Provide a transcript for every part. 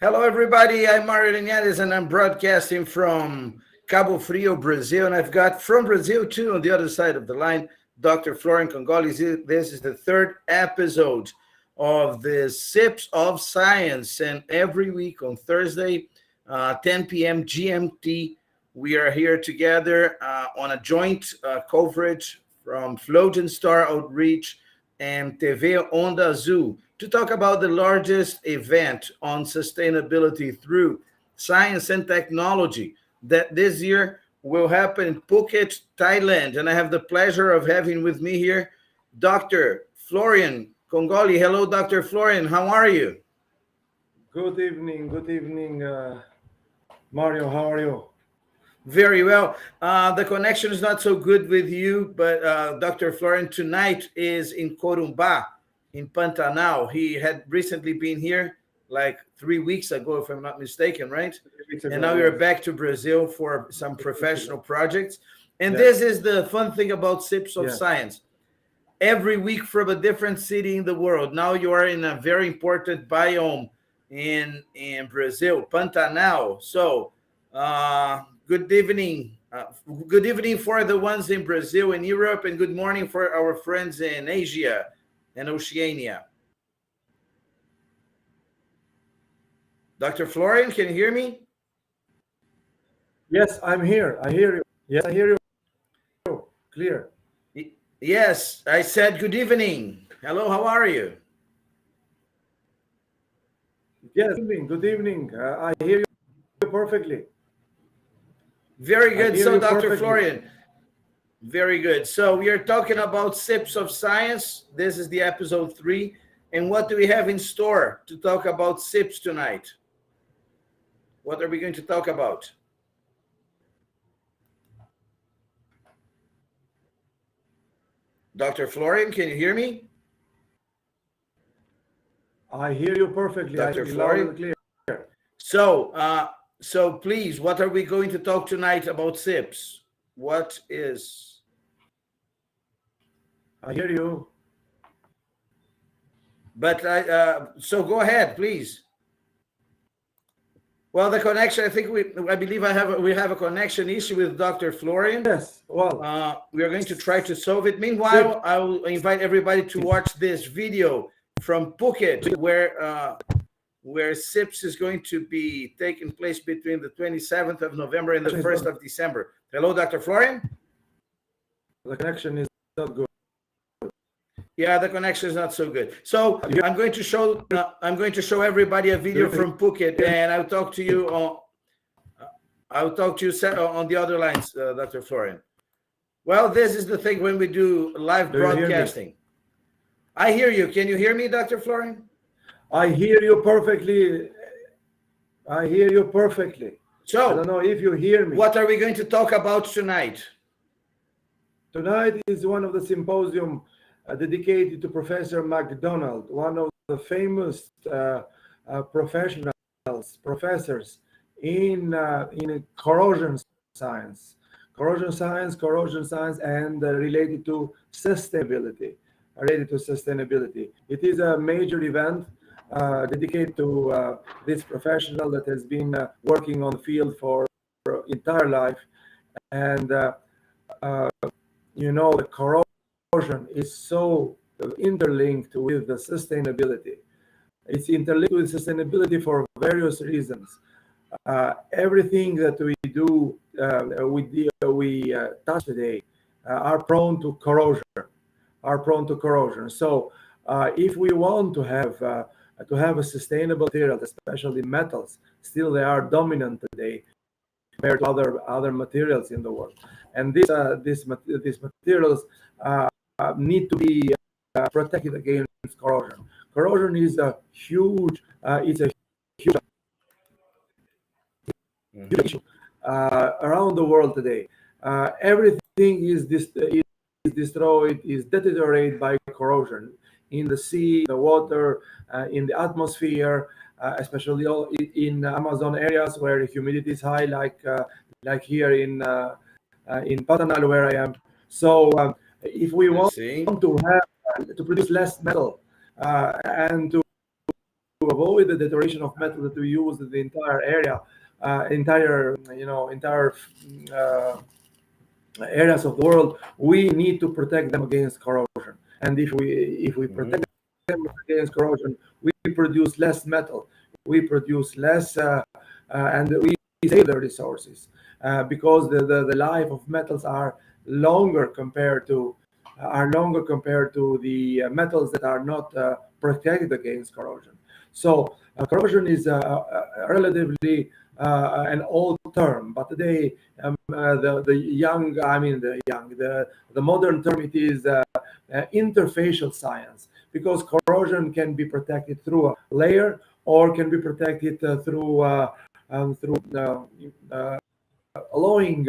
Hello, everybody. I'm Mario Linhares, and I'm broadcasting from Cabo Frio, Brazil. And I've got from Brazil, too, on the other side of the line, Dr. Florian Kongoli. This is the third episode of the SIPS of Science. And every week on Thursday, 10 p.m. GMT, we are here together on a joint coverage from Floating Star Outreach and TV Onda Azul to talk about the largest event on sustainability through science and technology that this year will happen in Phuket, Thailand. And I have the pleasure of having with me here Dr. Florian Kongoli. Hello, Dr. Florian. How are you? Good evening, Mario. How are you? Very well. The connection is not so good with you, but Dr. Florian tonight is in Corumbá, in Pantanal. He had recently been here like 3 weeks ago, if I'm not mistaken, right? And now you're back to Brazil for some professional projects. And this is the fun thing about SIPS of Science. Every week from a different city in the world. Now you are in a very important biome in Brazil, Pantanal. So good evening. Good evening for the ones in Brazil and Europe, and good morning for our friends in Asia and Oceania. Dr. Florian, can you hear me? Yes, I'm here. I hear you. Yes, I hear you. Clear. Yes, I said good evening. Hello, how are you? Yes, good evening. I hear you perfectly. Very good. So, Dr. Florian, very good. So we are talking about SIPS of Science. This is the episode 3. And what do we have in store to talk about SIPS tonight? What are we going to talk about? Dr. Florian, can you hear me? I hear you perfectly. Dr. Florian, clear. So please, what are we going to talk tonight about SIPS? What is? I hear you. But so go ahead, please. Well, the connection, I believe we have a connection issue with Dr. Florian. Yes, well. We are going to try to solve it. Meanwhile, I will invite everybody to watch this video from Phuket, where SIPS is going to be taking place between the 27th of November and the 1st of December. Hello, Dr. Florian? The connection is not good. Yeah, the connection is not so good. So I'm going to show everybody a video from Phuket, and I'll talk to you on the other lines, Dr. Florian. Well, this is the thing when we do live broadcasting. I hear you. Can you hear me, Dr. Florian? I hear you perfectly. So, I don't know if you hear me. What are we going to talk about tonight? Tonight is one of the symposium dedicated to Professor MacDonald, one of the famous professors in corrosion science, and related to sustainability. It is a major event dedicated to this professional that has been working on the field for entire life, and the corrosion is so interlinked with the sustainability. It's interlinked with sustainability for various reasons. Everything that we do, we touch today, are prone to corrosion. So, if we want to have a sustainable material, especially metals, still they are dominant today compared to other materials in the world. And these materials need to be protected against corrosion. Corrosion is a huge issue around the world today. Everything is destroyed, is deteriorated by corrosion in the sea, the water, in the atmosphere, especially in Amazon areas where humidity is high, like here in Pantanal where I am. So if we want to produce less metal and to avoid the deterioration of metal that we use in the entire area, entire uh, areas of the world, we need to protect them against corrosion. And if we Mhm. protect them against corrosion, we produce less metal, we produce less, and we save the resources, because the life of metals are longer compared to the metals that are not protected against corrosion. So corrosion is relatively an old term, but today the modern term, it is interfacial science, because corrosion can be protected through a layer, or can be protected through allowing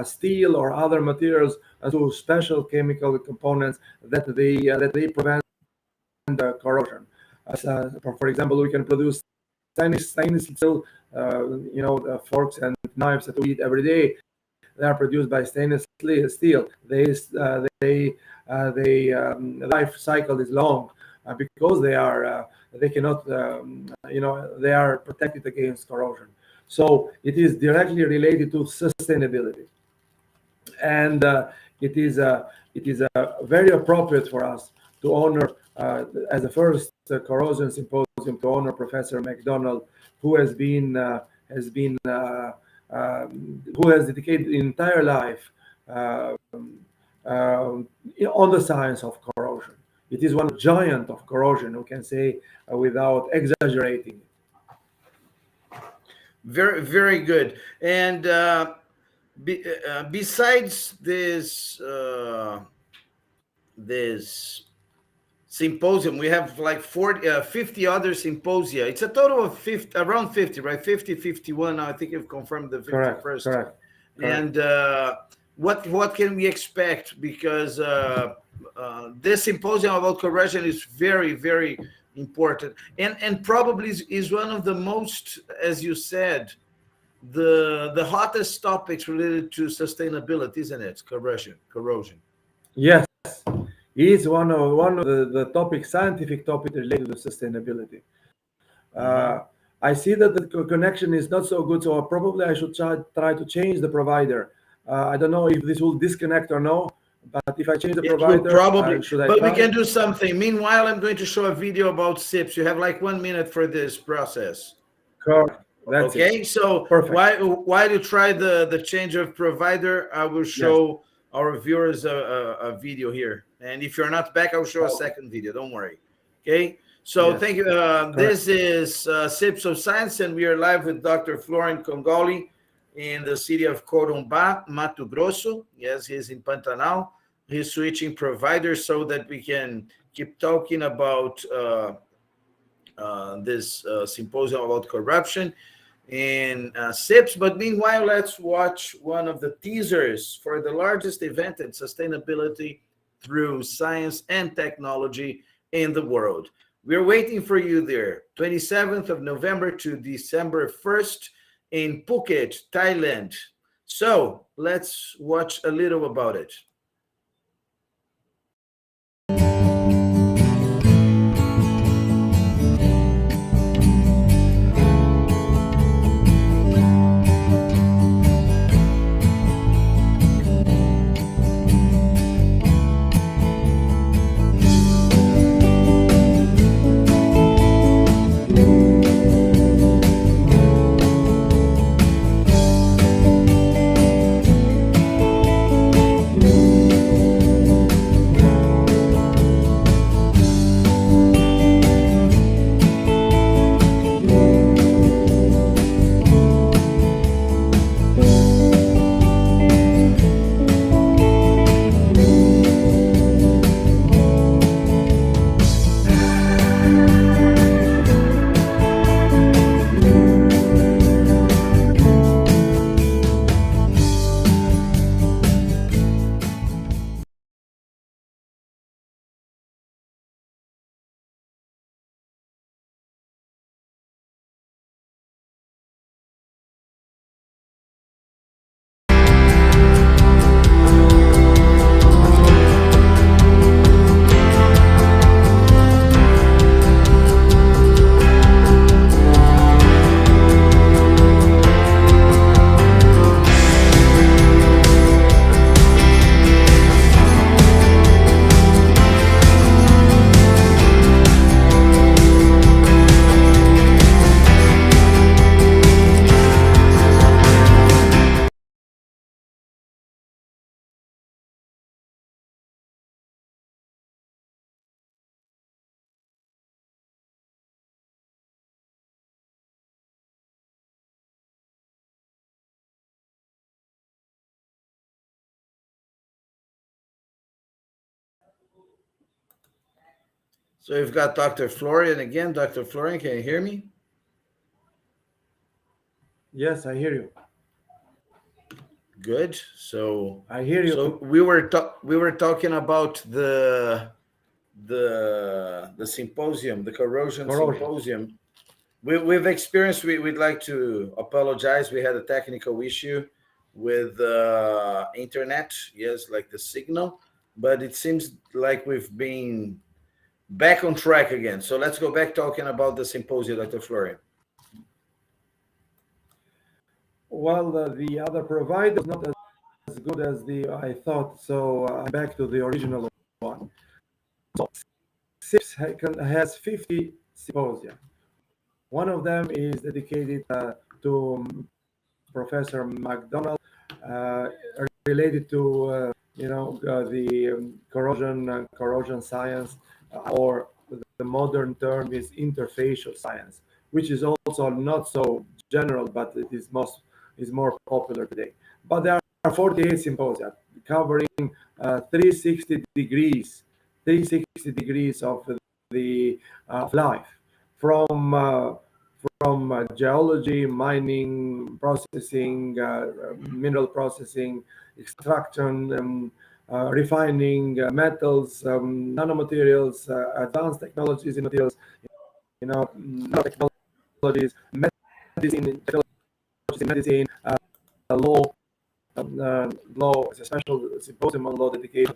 steel or other materials to special chemical components that they prevent corrosion. For example, we can produce stainless steel, forks and knives that we eat every day. They are produced by stainless steel. Life cycle is long, because they cannot, they are protected against corrosion. So it is directly related to sustainability, and it is very appropriate for us to honor, as the first corrosion symposium, to honor Professor McDonald, who has dedicated the entire life uh, on the science of corrosion. It is one giant of corrosion, we can say, without exaggerating. Very, very good. And besides this symposium, we have like 50 other symposia. It's a total of 50, around 50, right? 50, 51. I think you've confirmed the Correct, 51st. correct, correct. And what can we expect? Because this symposium about corrosion is very, very important, and probably is one of the most, as you said, the hottest topics related to sustainability, isn't it? Corrosion. Yes, is one of the scientific topic related to sustainability. Hmm. Uh, I see that the connection is not so good, so probably I should try to change the provider. I don't know if this will disconnect or no, but if I change the It will provider, probably, should I but we try? can do something. Meanwhile, I'm going to show a video about SIPS. You have like 1 minute for this process. Correct. That's it. Okay, so Perfect. while you try the change of provider, I will Yes. show our viewers a video here. And if you're not back, I'll show a Okay. second video. Don't worry. Okay, so Yes. thank you. Correct. This is SIPS of Science, and we are live with Dr. Florian Kongoli in the city of Corumbá, Mato Grosso. Yes, he's in Pantanal. He's switching providers so that we can keep talking about this symposium about corruption in SIPS. But meanwhile, let's watch one of the teasers for the largest event in sustainability through science and technology in the world. We're waiting for you there, 27th of November to December 1st in Phuket, Thailand. So let's watch a little about it. So we've got Dr. Florian again. Dr. Florian, can you hear me? Yes, I hear you. Good. So I hear you. so we were talking about the symposium, the corrosion Corrosion. symposium. We've experienced. We'd like to apologize. We had a technical issue with internet. Yes, like the signal, but it seems like we've been back on track again. So let's go back talking about the symposium, Dr. Florian. Well, the other provider is not as good as the I thought, so I'm back to the original one. So SIPS has 50 symposia. One of them is dedicated to Professor McDonald, uh, related to the corrosion science, or the modern term is interfacial science, which is also not so general, but it is more popular today. But there are 48 symposia covering 360 degrees, 360 degrees of the life, from geology, mining, processing, mineral processing, extraction, refining, metals, nanomaterials, advanced technologies in materials, nanotechnologies, medicine, technologies in medicine, law. Law is a special symposium on law dedicated to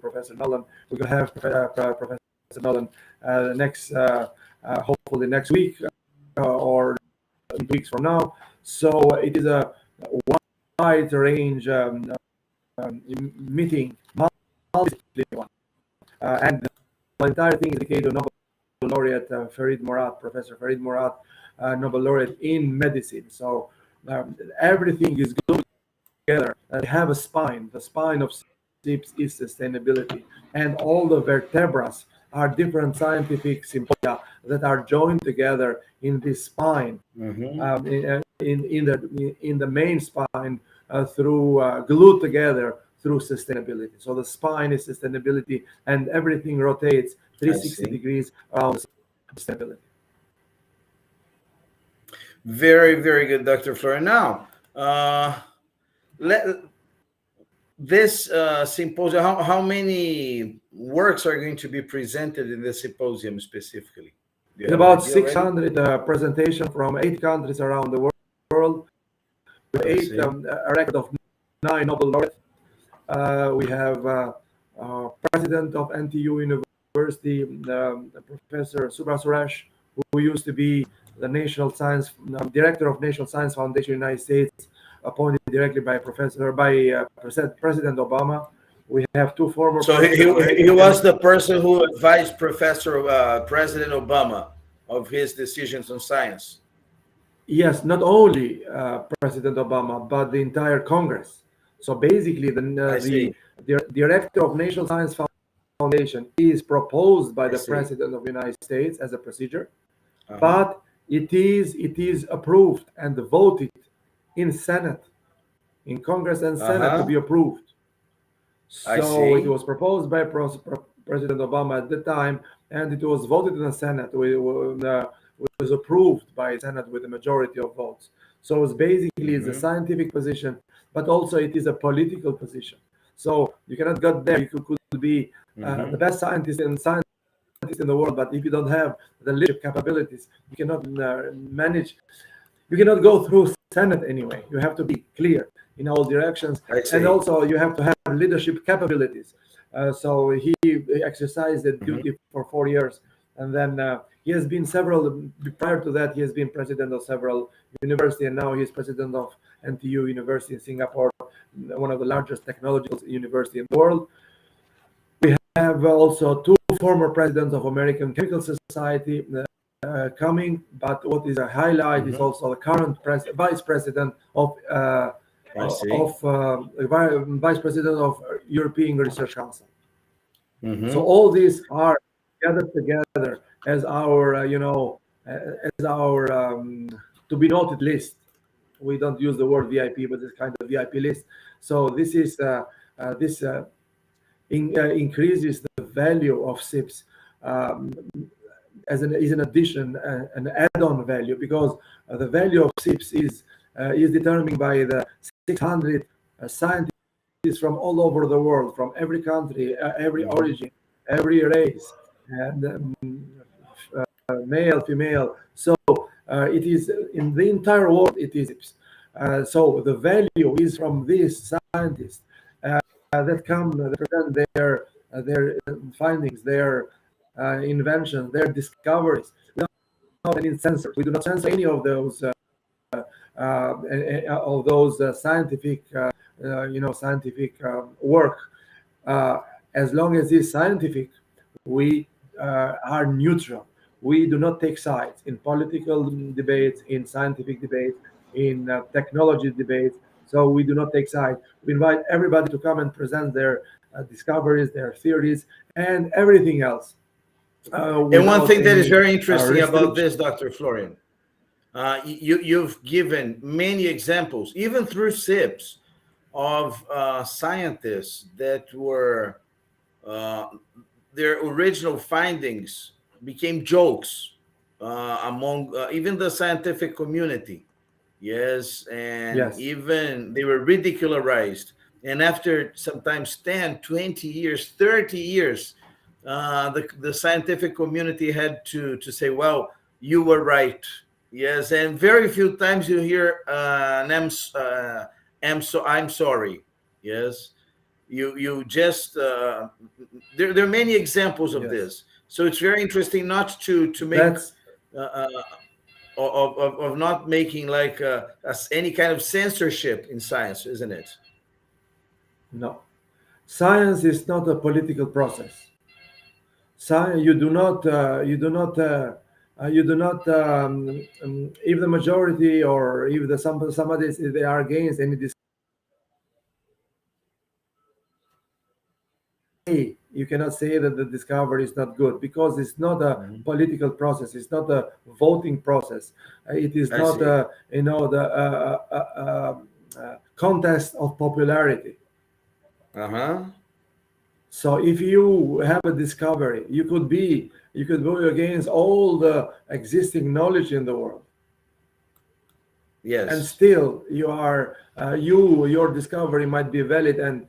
Professor Nolan. We're going to have Professor Nolan next, hopefully next week, or 2 weeks from now. So it is a wide range meeting, multidisciplinary one, and the entire thing is dedicated to Nobel laureate Farid Murad, Professor Farid Murad, Nobel laureate in medicine. So everything is glued together. They have a spine. The spine of SIPS is sustainability, and all the vertebrae are different scientific symposia that are joined together in this spine, in the main spine, through glued together through sustainability. So the spine is sustainability, and everything rotates 360 degrees around sustainability. Very, very good, Dr. Florian. Now, let this symposium, how many works are going to be presented in the symposium specifically? It's about 600 presentations from 8 countries around the world, with a record of 9 Nobel laureates. We have president of NTU University, Professor Subhas Suresh, who used to be the National Science Director of National Science Foundation in the United States, appointed directly by President Obama. We have 2 former. So he was the person who advised President Obama of his decisions on science. Yes, not only President Obama, but the entire Congress. So basically, the Director of National Science Foundation is proposed by the President of the United States as a procedure, but it is approved and voted in Senate, in Congress and Senate to be approved. So it was proposed by President Obama at the time, and it was voted in the Senate. It was approved by Senate with a majority of votes. So it's basically it's a scientific position, but also it is a political position. So you cannot get there. You could be the best scientist in the world, but if you don't have the leadership capabilities, you cannot manage. You cannot go through Senate anyway. You have to be clear in all directions, and also you have to have leadership capabilities. So he exercised that duty for 4 years, and then he has been prior to that, he has been president of several universities, and now he's president of NTU University in Singapore, one of the largest technological universities in the world. We have also 2 former presidents of American Chemical Society coming, but what is a highlight is also the current vice president of vice president of European Research Council. So all these are gathered together as our to be noted list. We don't use the word VIP, but it's kind of VIP list. So this is increases the value of SIPS is an addition, an add-on value, because the value of SIPS is determined by the 600 scientists from all over the world, from every country, every origin, every race, and male, female. So it is in the entire world. It is SIPS. So the value is from these scientists that come that present their findings, their inventions, their discoveries. We don't have any censors. We do not censor any of those scientific, scientific work. As long as it's scientific, we are neutral. We do not take sides in political debates, in scientific debates, in technology debates. So we do not take sides. We invite everybody to come and present their discoveries, their theories, and everything else. And one thing that is very interesting about restriction. this, Dr. Florian, you've given many examples, even through SIPS, of scientists that were their original findings became jokes among even the scientific community. Yes, and Yes. even they were ridicularized. And after sometimes 10, 20 years, 30 years, the scientific community had to say, well, you were right. Yes, and very few times you hear I'm sorry. Yes, you just there are many examples of Yes. this. So it's very interesting not to make That's of not making like any kind of censorship in science, isn't it? no. Science is not a political process. Science, you do not, if the majority or if somebody they are against any you cannot say that the discovery is not good, because it's not a political process. It's not a voting process. It is I not see. the contest of popularity. Uh-huh. So if you have a discovery, you could go against all the existing knowledge in the world, and Yes. still your discovery might be valid. And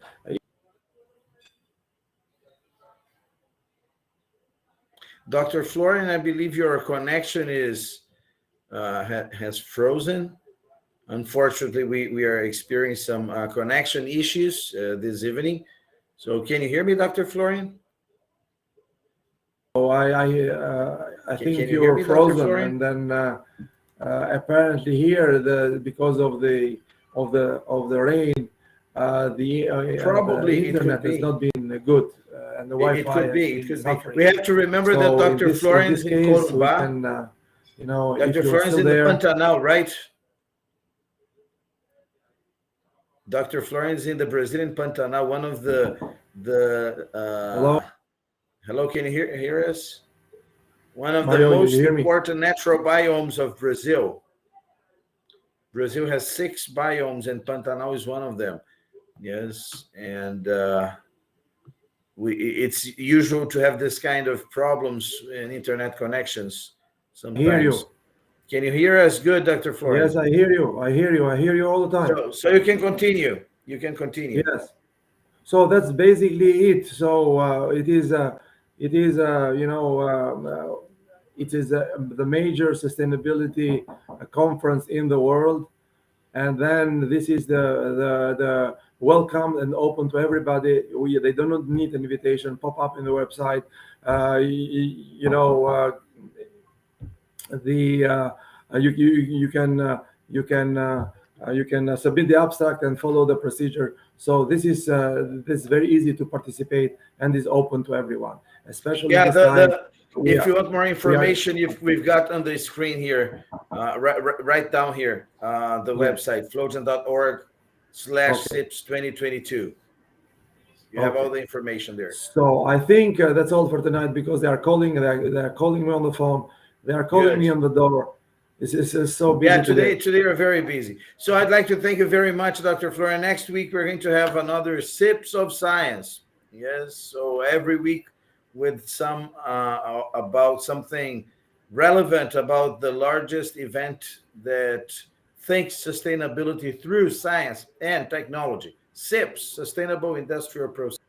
Dr. Florian, I believe your connection is has frozen. Unfortunately, we are experiencing some connection issues this evening. So can you hear me, Dr. Florian? so I Can think you you hear were me, Dr. frozen, Florian? and then apparently here because of the rain, Probably the it could internet has be. not been good, and the It Wi-Fi could has be. It been could be. suffering. We have to remember that So Dr. in Florian this is in case, we Corumbá. can, if Dr. you're Florian is still in the there. Pantanal, right? Dr. Florian is in the Brazilian Pantanal, one of the Hello, hello, can you hear us? One of the Mario, you most hear me? important natural biomes of Brazil. Brazil has 6 biomes, and Pantanal is one of them. Yes, and it's usual to have this kind of problems in internet connections Hear sometimes. you. Can you hear us good, Dr. Florian? Yes, I hear you. I hear you. I hear you all the time. So you can continue. You can continue. Yes. So that's basically it. So it is the major sustainability conference in the world, and then this is the welcome and open to everybody. They do not need an invitation. Pop up in the website. The you can submit the abstract and follow the procedure. So this is very easy to participate and is open to everyone, especially Yeah, this time. if you want more information, we've got on the screen here, right down here, the website, floating.org/SIPS 2022. You have all the information there. So I think that's all for tonight, because they are calling. They are calling me on the phone. They are calling me on the door. This is so busy today are very busy. So I'd like to thank you very much, Dr. Florian. Next week we're going to have another SIPS of Science. Yes, so every week with some about something relevant about the largest event that thinks sustainability through science and technology, SIPS, Sustainable Industrial Process.